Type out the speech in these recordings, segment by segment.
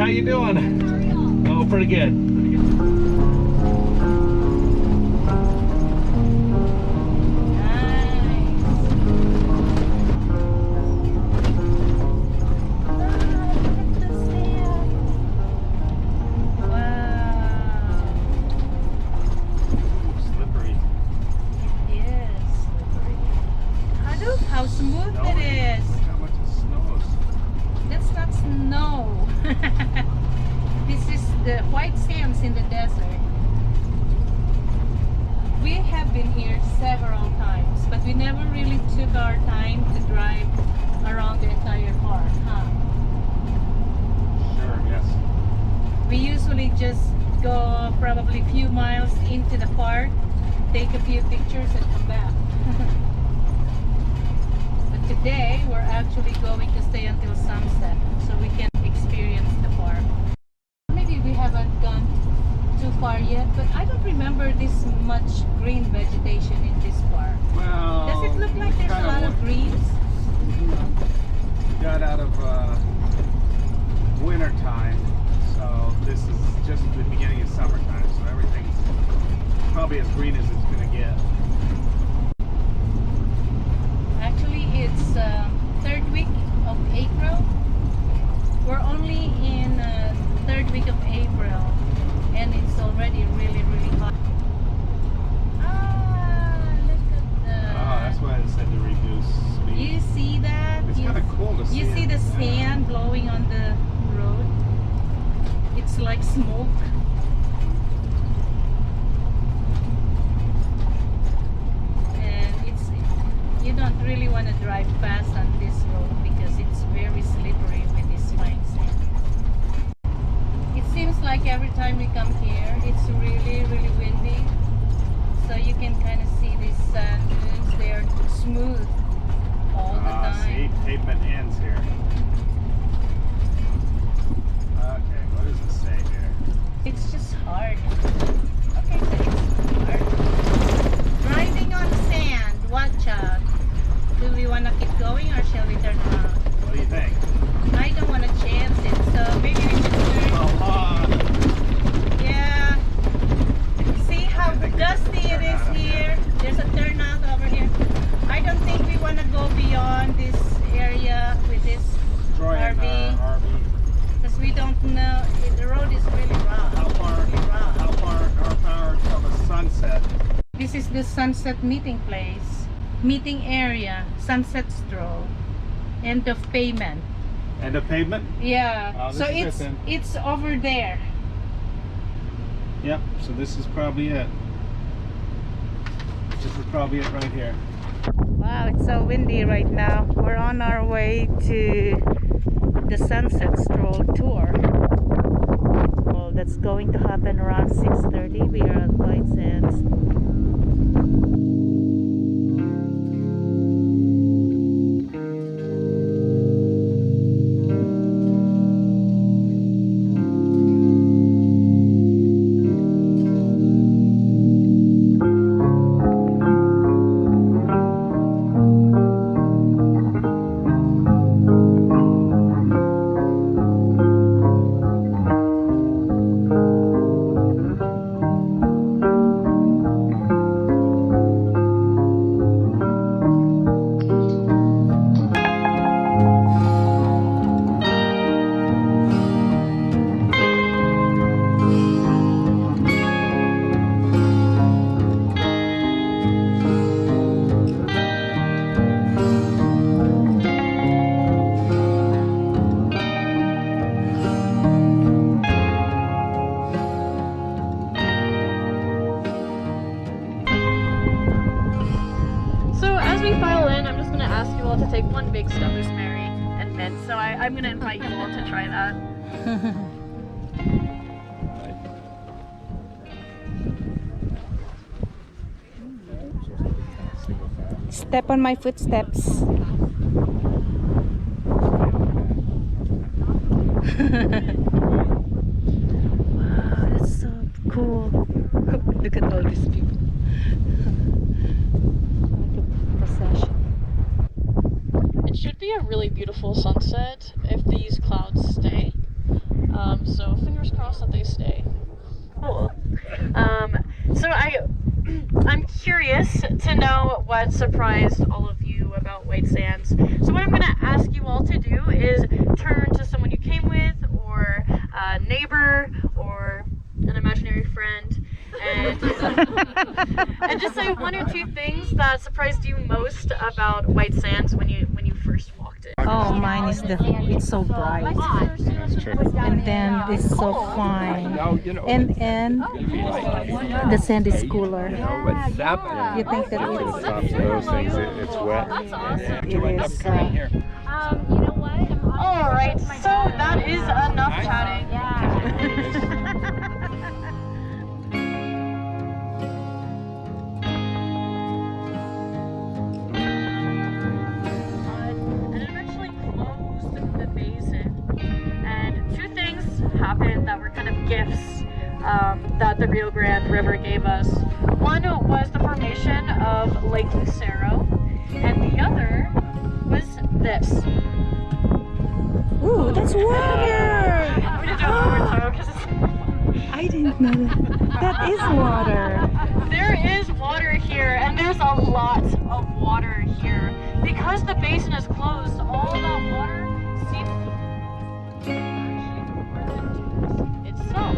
how you doing? Oh, pretty good. How smooth it is. Look how much it snows. That's not snow. This is the white sands in the desert. We have been here several times, but we never really took our time to drive around the entire park, huh? Sure, yes. We usually just go probably a few miles into the park, take a few pictures and come back. Today we're actually going to stay until sunset so we can experience the park. Maybe we haven't gone too far yet, but I don't remember this much green vegetation in this park. Well, does it look like there's a lot of greens? We got out of winter time, so this is just the beginning of summertime, so everything's probably as green as it's going to get. Actually, it's third week of April. We're only in third week of April, and it's already really, really hot. Ah, look at that. Oh, that's why it said to reduce speed. You see that? It's kind of cool to see. You see the sand blowing on the road? It's like smoke. You don't really want to drive fast on this road because it's very slippery with this fine sand. It seems like every time we come here, it's really, really windy. So you can kind of see these sand dunes. They are smooth all the time. See, pavement ends here. Okay, what does it say here? It's just hard. Okay, so it's hard. Driving on sand, watch out. Do we want to keep going or shall we turn around? What do you think? I don't want to chance it, so maybe we should turn. Yeah. See how dusty it is here? There's a turnout over here. I don't think we want to go beyond this area with this RV. Because we don't know. The road is really rough. How far till the sunset? This is the sunset meeting place. Meeting area, sunset stroll, end of payment. End of pavement? Yeah. This So is it then. it's over there. Yep. So this is probably it. This is probably it right here. Wow, it's so windy right now. We're on our way to the sunset stroll tour. Well, that's going to happen around 6:30. We are at White Sands. take one big step, Miss Mary, and then so I'm gonna invite you all to try that. Step on my footsteps. Wow, that's so cool. Look at all these people. Like a procession. It should be a really beautiful sunset if these clouds stay. So fingers crossed that they stay. Cool. So I'm curious to know what surprised all of you about White Sands. So what I'm going to ask you all to do is turn to someone you came with, or a neighbor, or an imaginary friend, and and just say one or two things that surprised you most about White Sands when you first walked in. Oh, mine is it's so bright. That's true. And then it's so fine. And the sand is cooler. You think that On top of those things, it's wet. it is All right, so that is enough chatting. And it eventually closed the basin. And two things happened that were kind of gifts that the Rio Grande River gave us. One was the formation of Lake Lucero, and the other was this. Ooh, that's water! I'm gonna do it one more time because it's... I didn't know that. That is water. There is water here, and there's a lot of water here. Because the basin is closed, all that water seeps itself.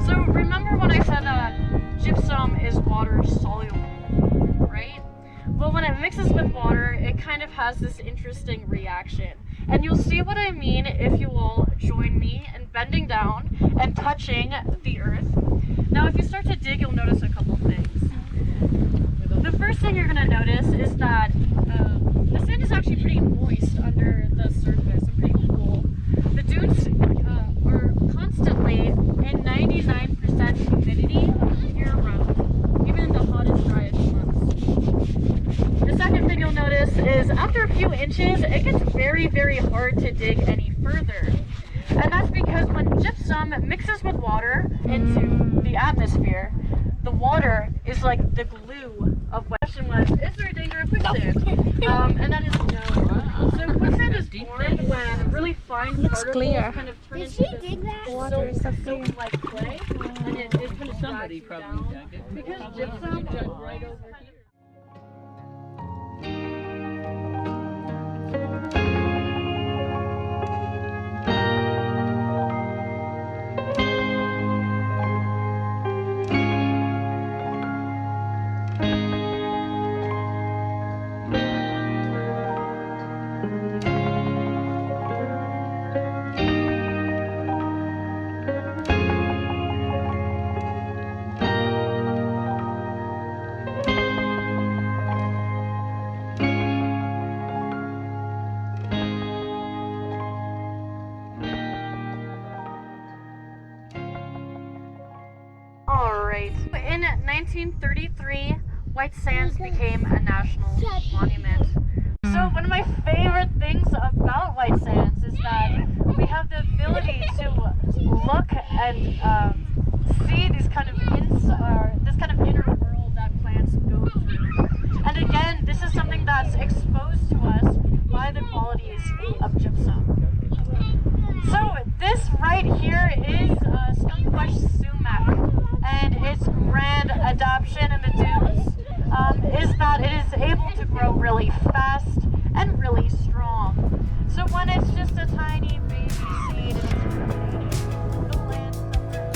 So remember when I said that gypsum is water soluble, right? Well, when it mixes with water, it kind of has this interesting reaction. And you'll see what I mean if you all join me in bending down and touching the earth. Now, if you start to dig, you'll notice a couple things. The first thing you're going to notice is that the sand is actually pretty moist under the surface and pretty cool. The dunes are constantly in 99% humidity year-round, even in the hottest, driest months. The second thing you'll notice is after a few inches, it gets very, very hard to dig any further. And that's because when gypsum mixes with water into the atmosphere, the water is like the glue of what. The question was, is there a danger of quicksand? And that is no. So quicksand is formed when really fine particles clear. kind of turn Did into she this dig that? soap-like clay, and it kind of somebody probably dug it. Because gypsum dug right over here. Alright, in 1933, White Sands became a national monument. So one of my favorite things about White Sands is that we have the ability to look and see these kind of this kind of inner world that plants go through. And again, this is something that's exposed to us by the qualities of gypsum. So this right here is skunkbush sumac, and its grand adoption in the dunes is that it is able to grow really fast and really strong. So when it's just a tiny baby seed, it's germinating. It'll land somewhere.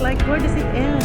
like, where does it end?